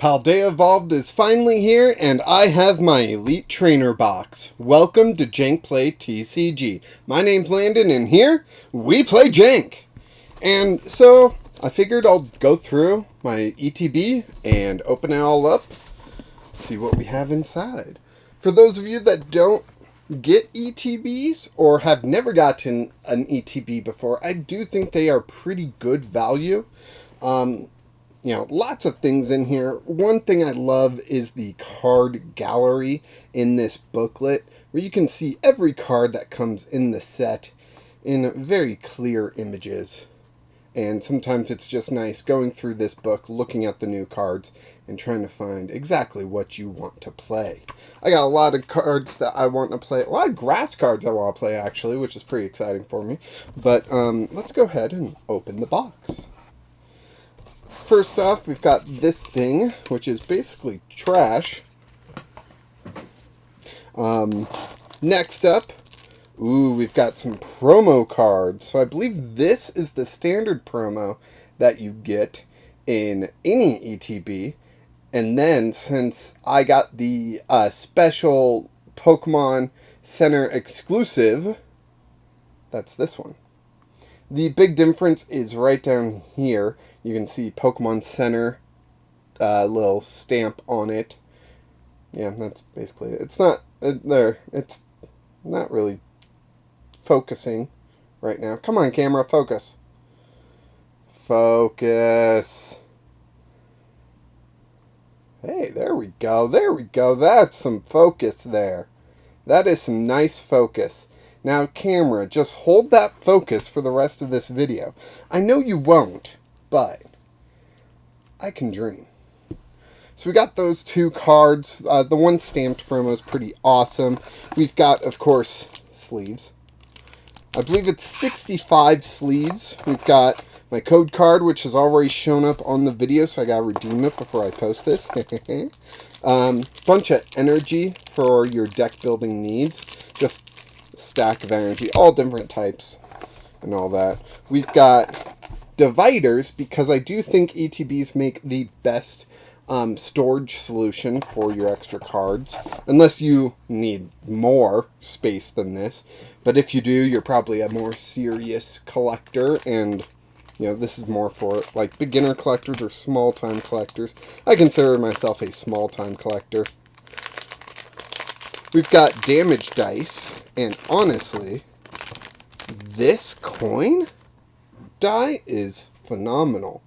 Paldea Evolved is finally here, and I have my Elite Trainer box. Welcome to Jank Play TCG. My name's Landon, and here we play Jank. And so I figured I'll go through my ETB and open it all up, see what we have inside. For those of you that don't get ETBs or have never gotten an ETB before, I do think they are pretty good value. Lots of things in here. One thing I love is the card gallery in this booklet, where you can see every card that comes in the set in very clear images. And sometimes it's just nice going through this book, looking at the new cards, and trying to find exactly what you want to play. I got a lot of cards that I want to play. A lot of grass cards I want to play, actually, which is pretty exciting for me. But let's go ahead and open the box. First off, we've got this thing, which is basically trash. Next up, we've got some promo cards. So I believe this is the standard promo that you get in any ETB. And then, since I got the special Pokemon Center exclusive, that's this one. The big difference is right down here. You can see Pokemon Center, little stamp on it. Yeah, that's basically it. It's not there. It's not really focusing right now. Come on, camera, focus. Focus. Hey, there we go. There we go. That's some focus there. That is some nice focus. Now, camera, just hold that focus for the rest of this video. I know you won't, but I can dream. So we got those two cards. The one stamped promo is pretty awesome. We've got, of course, sleeves. I believe it's 65 sleeves. We've got my code card, which has already shown up on the video, so I gotta redeem it before I post this. Bunch of energy for your deck building needs. Just stack of energy, all different types and all that. We've got dividers, because I do think ETBs make the best storage solution for your extra cards, unless you need more space than this. But if you do, you're probably a more serious collector, and this is more for like beginner collectors or small time collectors. I consider myself a small time collector. We've got damage dice, and honestly, this coin die is phenomenal.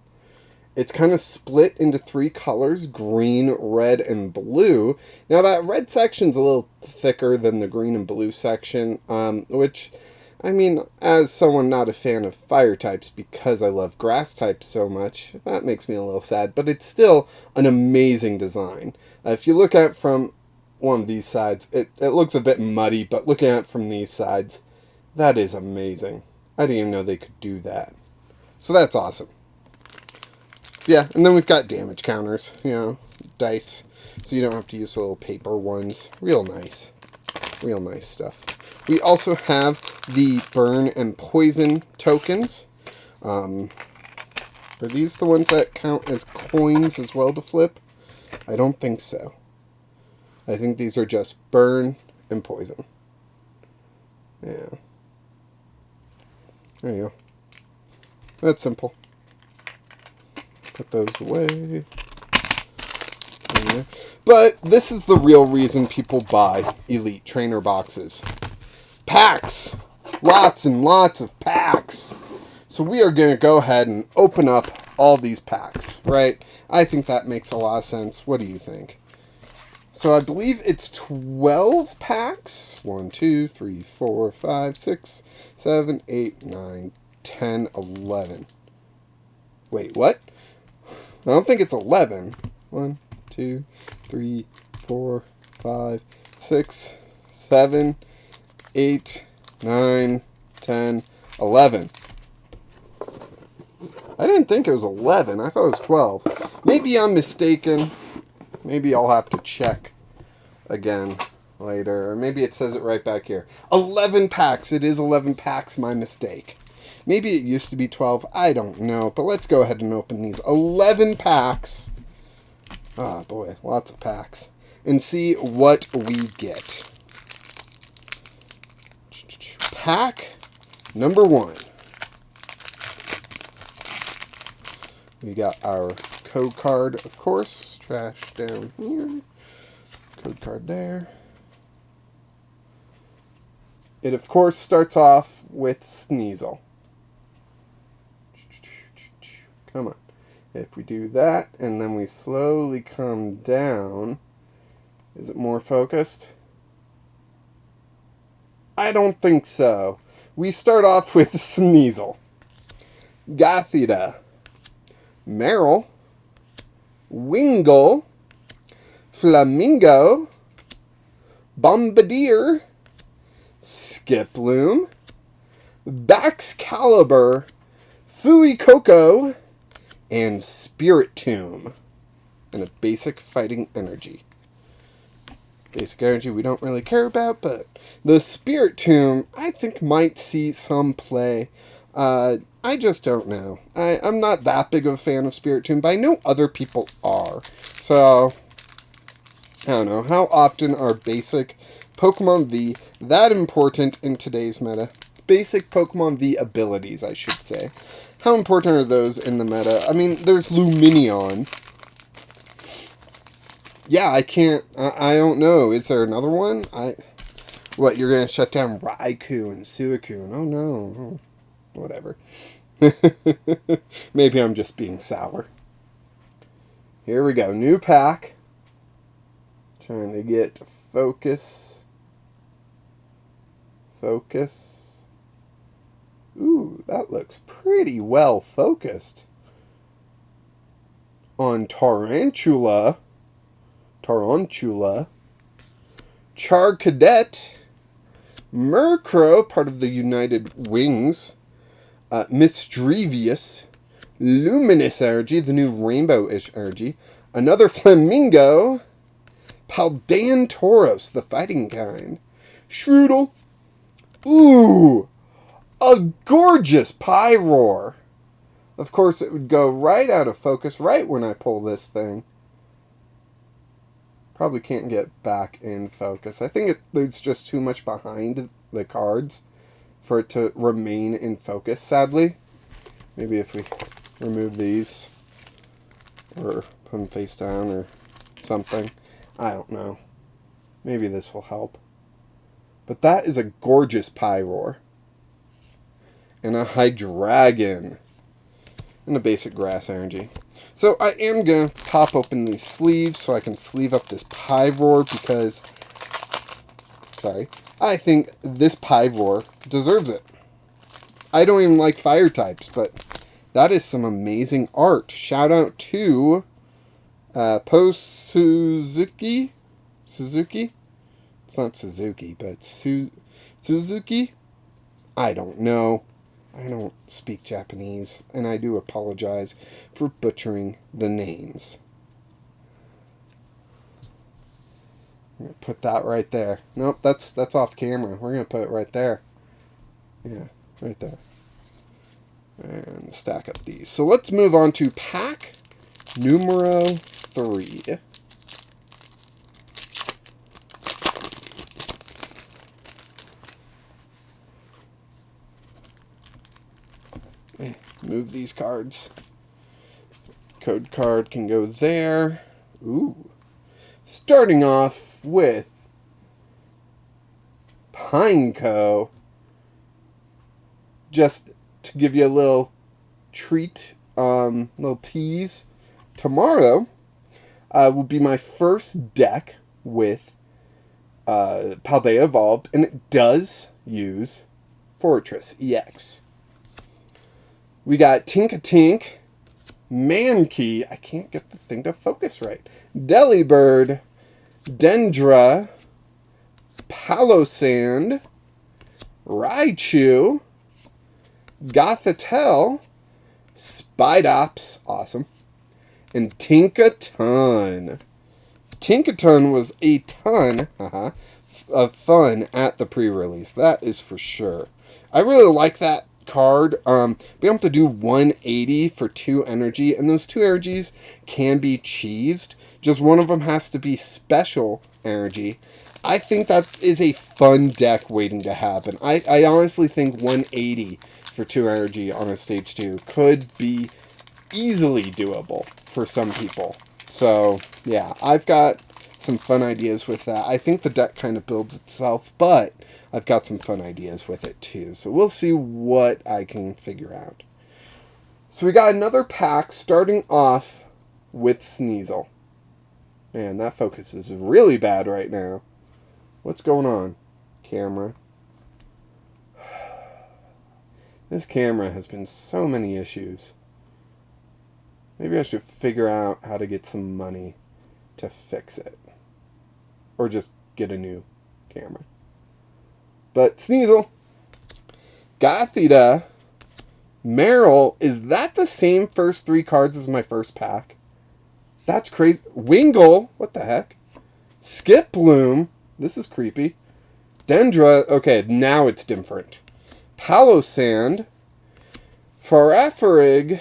It's kind of split into three colors, green, red, and blue. Now, that red section's a little thicker than the green and blue section, which, I mean, as someone not a fan of fire types, because I love grass types so much, that makes me a little sad, but it's still an amazing design. If you look at it from one of these sides, it looks a bit muddy, but looking at it from these sides, that is amazing. I didn't even know they could do that. So that's awesome. Yeah, and then we've got damage counters, dice, so you don't have to use the little paper ones. Real nice stuff. We also have the burn and poison tokens. Are these the ones that count as coins as well to flip? I don't think so. I think these are just burn and poison. Yeah. There you go. That's simple. Put those away. But this is the real reason people buy Elite Trainer boxes. Packs! Lots and lots of packs! So we are going to go ahead and open up all these packs, right? I think that makes a lot of sense. What do you think? So I believe it's 12 packs. 1, 2, 3, 4, 5, 6, 7, 8, 9, 10, 11. Wait, what? I don't think it's 11. 1, 2, 3, 4, 5, 6, 7, 8, 9, 10, 11. I didn't think it was 11. I thought it was 12. Maybe I'm mistaken. Maybe I'll have to check again later. Or maybe it says it right back here. 11 packs. It is 11 packs. My mistake. Maybe it used to be 12. I don't know. But let's go ahead and open these 11 packs Ah, boy, lots of packs. And see what we get. Pack number 1. We got our code card, of course. Trash down here. Code card there. It, of course, starts off with Sneasel. Come on. If we do that, and then we slowly come down, is it more focused? I don't think so. We start off with Sneasel, Gothita, Meryl, Wingull, Flamingo, Bombardier, Skiploom, Baxcalibur, Fuecoco, and Spiritomb. And a basic fighting energy. Basic energy we don't really care about, but the Spiritomb I think might see some play. I just don't know. I'm not that big of a fan of Spiritomb, but I know other people are. So, I don't know. How often are basic Pokemon V that important in today's meta? Basic Pokemon V abilities, I should say. How important are those in the meta? I mean, there's Lumineon. Yeah, I can't... I don't know. Is there another one? What, you're going to shut down Raikou and Suicune? Oh, no. Oh, whatever. Maybe I'm just being sour. Here we go. New pack. Trying to get focus. Focus. Ooh, that looks pretty well focused. On Tarantula. Charcadet. Murkrow, part of the United Wings. Mischievous. Luminous Energy, the new rainbow-ish energy. Another Flamingo. Paldean Tauros, the fighting kind. Shroodle. Ooh! A gorgeous Pyroar. Of course, it would go right out of focus right when I pull this thing. Probably can't get back in focus. I think there's just too much behind the cards for it to remain in focus, sadly. Maybe if we remove these or put them face down or something. I don't know. Maybe this will help. But that is a gorgeous Pyroar. And a Hydreigon. And a basic grass energy. So I am going to pop open these sleeves so I can sleeve up this Pyroar because... Sorry. I think this Pyroar deserves it. I don't even like fire types, but that is some amazing art. Shout out to Suzuki? It's not Suzuki, but Suzuki? I don't know. I don't speak Japanese, and I do apologize for butchering the names. I'm going to put that right there. Nope, that's off camera. We're going to put it right there. Yeah, right there. And stack up these. So let's move on to pack numero 3. Move these cards. Code card can go there. Ooh. Starting off with Pineco. Just to give you a little treat, little tease. Tomorrow will be my first deck with Paldea Evolved, and it does use Fortress EX. We got Tinkatink, Mankey, I can't get the thing to focus right, Delibird, Dendra, Palosand, Raichu, Gothitelle, Spidops, awesome, and Tinkaton. Tinkaton was a ton of fun at the pre-release, that is for sure. I really like that card. Be able to do 180 for 2 energy, and those 2 energies can be cheesed. Just one of them has to be special energy. I think that is a fun deck waiting to happen. I honestly think 180 for 2 energy on a stage 2 could be easily doable for some people. So, yeah, I've got some fun ideas with that. I think the deck kind of builds itself, but I've got some fun ideas with it too. So we'll see what I can figure out. So we got another pack starting off with Sneasel. Man, that focus is really bad right now. What's going on, camera? This camera has been so many issues. Maybe I should figure out how to get some money to fix it. Or just get a new camera. But Sneasel, Gothita, Meryl, is that the same first 3 cards as my first pack? That's crazy. Wingle, what the heck? Skip Bloom, this is creepy. Dendra, okay, now it's different. Palosand, Farafrig,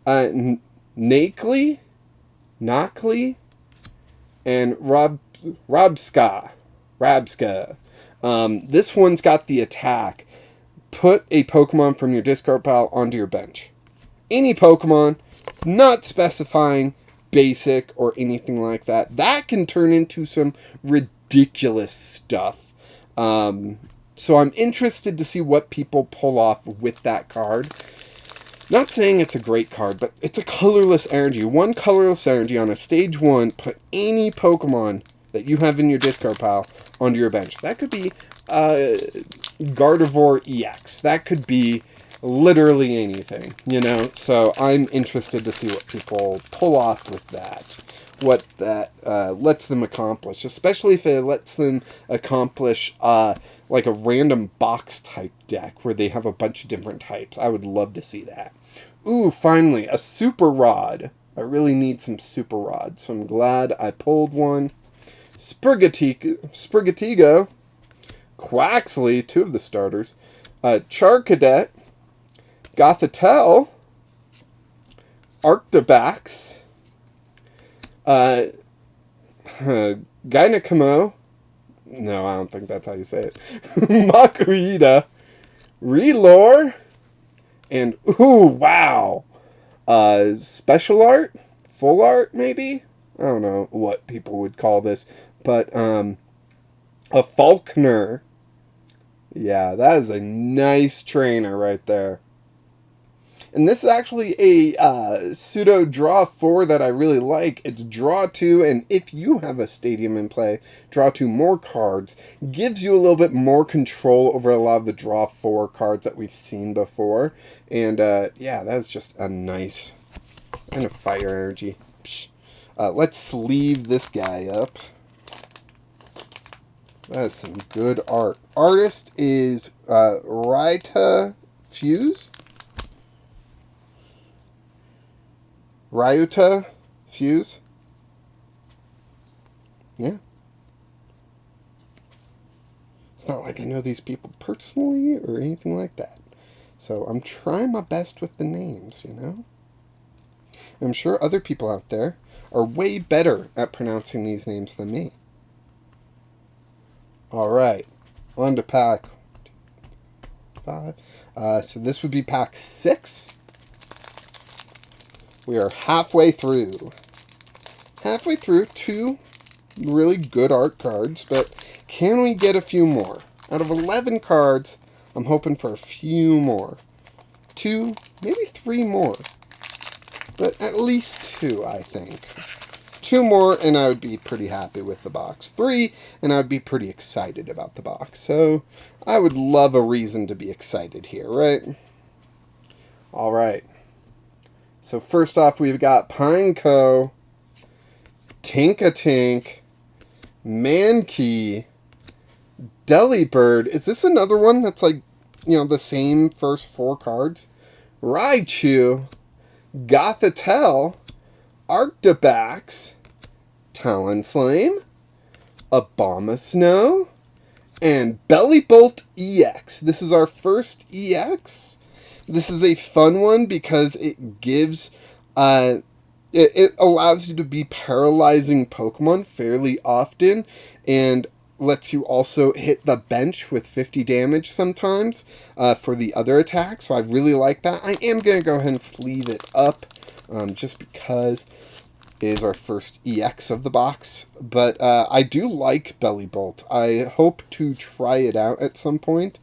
Nakely, and Rabska. This one's got the attack. Put a Pokemon from your discard pile onto your bench. Any Pokemon, not specifying basic or anything like that. That can turn into some ridiculous stuff. So I'm interested to see what people pull off with that card. Not saying it's a great card, but it's a colorless energy. 1 colorless energy on a stage 1. Put any Pokemon that you have in your discard pile onto your bench. That could be Gardevoir EX. That could be literally anything, you know? So I'm interested to see what people pull off with that. What that lets them accomplish. Especially if it lets them accomplish like a random box type deck where they have a bunch of different types. I would love to see that. Ooh, finally, a Super Rod. I really need some Super Rods, so I'm glad I pulled one. Sprigatigo, Quaxley, 2 of the starters, Charcadet, Gothitelle, Arctibax, Gynacamo, no, I don't think that's how you say it, Makuhita, Relore, and, ooh, wow, special art, full art, maybe? I don't know what people would call this, but, a Faulkner. Yeah, that is a nice trainer right there. And this is actually a pseudo draw 4 that I really like. It's draw 2, and if you have a stadium in play, draw 2 more cards. Gives you a little bit more control over a lot of the draw 4 cards that we've seen before. And yeah, that's just a nice kind of fire energy. Let's sleeve this guy up. That is some good art. Artist is Ryuta Fuse. Ryuta Fuse. Yeah. It's not like I know these people personally or anything like that. So I'm trying my best with the names, you know? I'm sure other people out there are way better at pronouncing these names than me. Alright, on to pack 5. So this would be pack 6. We are halfway through. Halfway through, 2 really good art cards, but can we get a few more? Out of 11 cards, I'm hoping for a few more. 2, maybe 3 more. But at least 2, I think. 2 more, and I would be pretty happy with the box. 3, and I would be pretty excited about the box. So, I would love a reason to be excited here, right? Alright. So, first off, we've got Pineco, Tinkatink, Mankey, Delibird. Is this another one that's like, you know, the same first 4 cards? Raichu, Gothitelle, Arctibax, Talonflame, Abomasnow, And Belly Bolt EX. This is our first EX. This is a fun one because it gives... it allows you to be paralyzing Pokemon fairly often, and lets you also hit the bench with 50 damage sometimes for the other attack. So I really like that. I am going to go ahead and sleeve it up just because it is our first EX of the box. But I do like Belly Bolt. I hope to try it out at some point.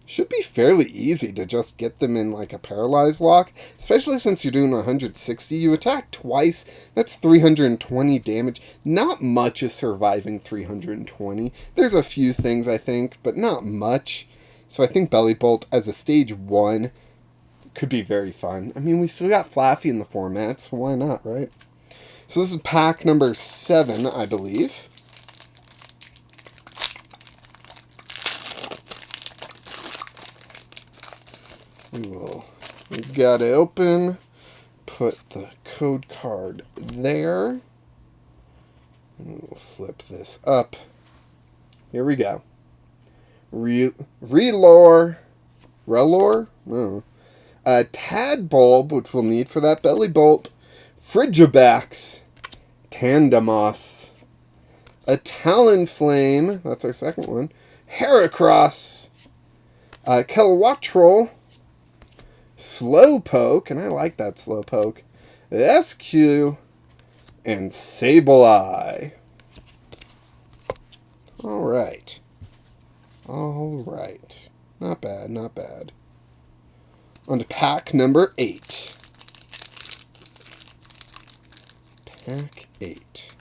Should be fairly easy to just get them in like a paralyzed lock, especially since you're doing 160. You attack twice, that's 320 damage. Not much is surviving 320. There's a few things, I think, but not much. So I think Belly Bolt as a stage 1 could be very fun. I mean, we still got Flaffy in the format, so why not, right? So this is pack number 7, I believe. We've got it open, put the code card there, and we'll flip this up. Here we go. Relore? No. Tadbulb, which we'll need for that Belly Bolt. Frigibax. Tandemos. A Talonflame, that's our second one. Heracross. Kilowattrel. Slowpoke, and I like that Slowpoke. SQ, and Sableye. Alright. Alright. Not bad, not bad. On to pack number 8. Pack 8.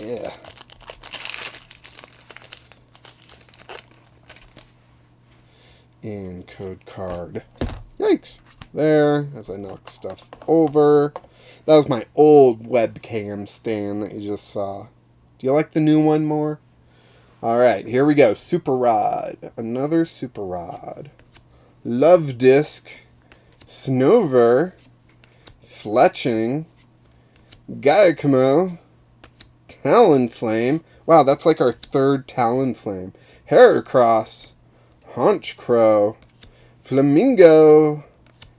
Yeah. And code card. Yikes. There, as I knock stuff over. That was my old webcam stand that you just saw. Do you like the new one more? Alright, here we go. Super Rod. Another Super Rod. Love Disc. Snover. Fletching. Gaiacomo. Talonflame. Wow, that's like our third Talonflame. Heracross. Honchcrow, Flamingo,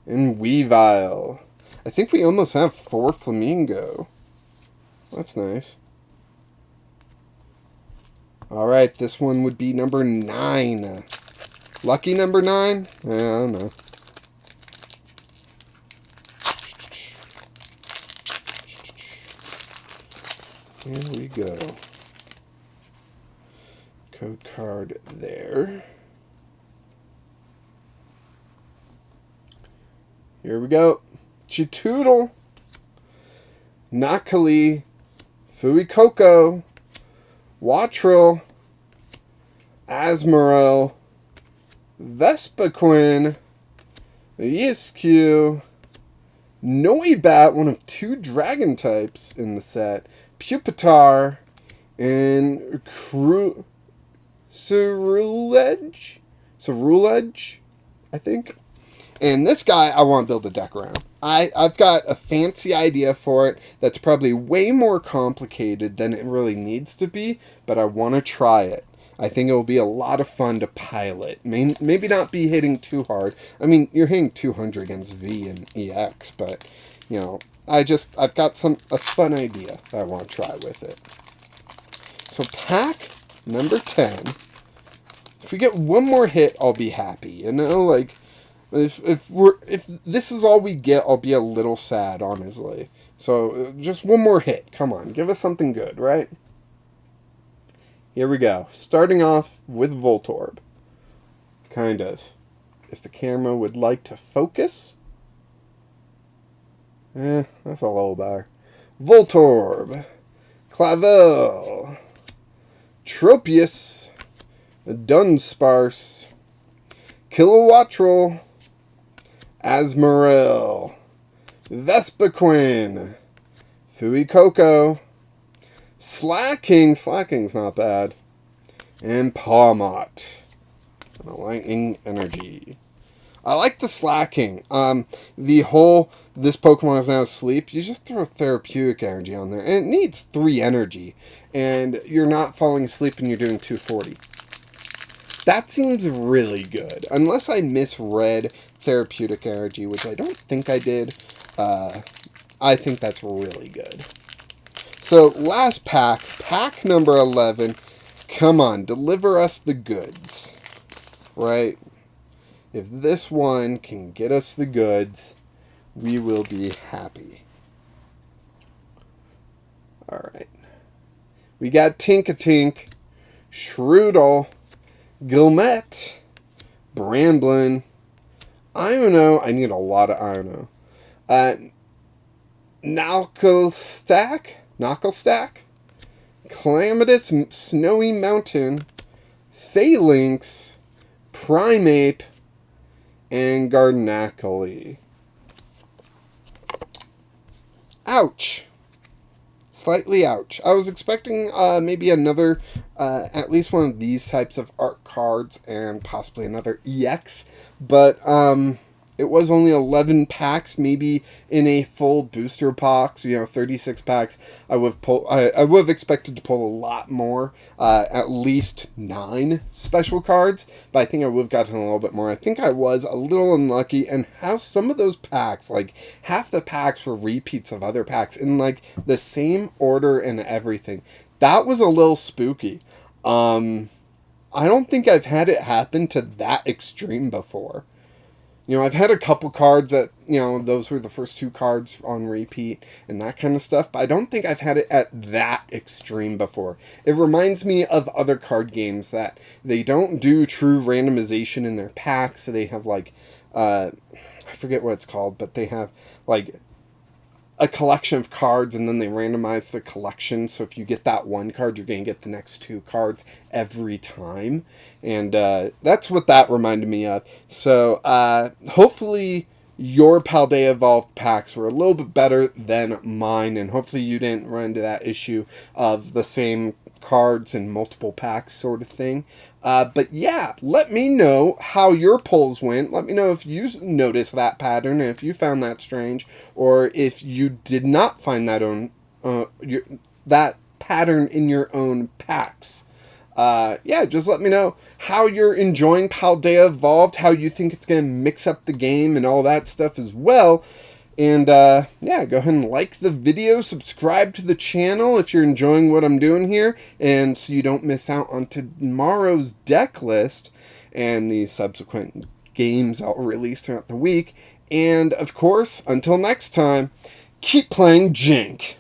and Weavile. I think we almost have 4 Flamingo. That's nice. Alright, this one would be number 9. Lucky number 9? I don't know. Here we go. Code card there. Here we go. Chitoodle. Nakali. Fuecoco. Wattrel. Asmorel. Vespiquen. Yiskew. Noibat, one of 2 dragon types in the set. Pupitar. And Cerulege, I think. And this guy, I want to build a deck around. I've got a fancy idea for it that's probably way more complicated than it really needs to be, but I want to try it. I think it will be a lot of fun to pilot. Maybe not be hitting too hard. I mean, you're hitting 200 against V and EX, but, you know, I've got a fun idea that I want to try with it. So pack number 10. If we get one more hit, I'll be happy. You know, like, if this is all we get, I'll be a little sad, honestly. So just one more hit. Come on, give us something good, right? Here we go. Starting off with Voltorb. Kind of. If the camera would like to focus. That's a little better. Voltorb. Clavel. Tropius. Dunsparce. Kilowattrel. Asmorel. Vespiquen. Fuecoco. Slacking's not bad. And Pawmot. And a Lightning Energy. I like the slacking. The whole, this Pokemon is now asleep, you just throw therapeutic energy on there. And it needs 3 energy. And you're not falling asleep and you're doing 240. That seems really good. Unless I misread therapeutic energy, which I don't think I did. I think that's really good. So, last pack. Pack number 11. Come on, deliver us the goods. Right? If this one can get us the goods, we will be happy. Alright. We got Tinkatink, Shroodle, Gilmet, Bramblin, Iono. I need a lot of Iono. Knucklestack, Calamitous Snowy Mountain, Phalanx, Primeape, and Garnackle. Ouch. Slightly ouch. I was expecting maybe another, at least one of these types of art cards and possibly another EX, but it was only 11 packs. Maybe in a full booster box, 36 packs, I would have expected to pull a lot more, at least 9 special cards, but I think I would have gotten a little bit more. I think I was a little unlucky, and how some of those packs, like half the packs were repeats of other packs in like the same order and everything. That was a little spooky. I don't think I've had it happen to that extreme before. I've had a couple cards that, those were the first 2 cards on repeat and that kind of stuff, but I don't think I've had it at that extreme before. It reminds me of other card games that they don't do true randomization in their packs, so they have, like, I forget what it's called, but they have, like, a collection of cards, and then they randomize the collection, so if you get that one card, you're going to get the next 2 cards every time, and that's what that reminded me of. So hopefully your Paldea Evolved packs were a little bit better than mine, and hopefully you didn't run into that issue of the same cards in multiple packs sort of thing. But yeah, let me know how your polls went. Let me know if you noticed that pattern, and if you found that strange, or if you did not find that pattern in your own packs. Yeah, just let me know how you're enjoying Paldea Evolved, how you think it's going to mix up the game and all that stuff as well. And, yeah, go ahead and like the video, subscribe to the channel if you're enjoying what I'm doing here, and so you don't miss out on tomorrow's deck list and the subsequent games I'll release throughout the week. And, of course, until next time, keep playing Jank.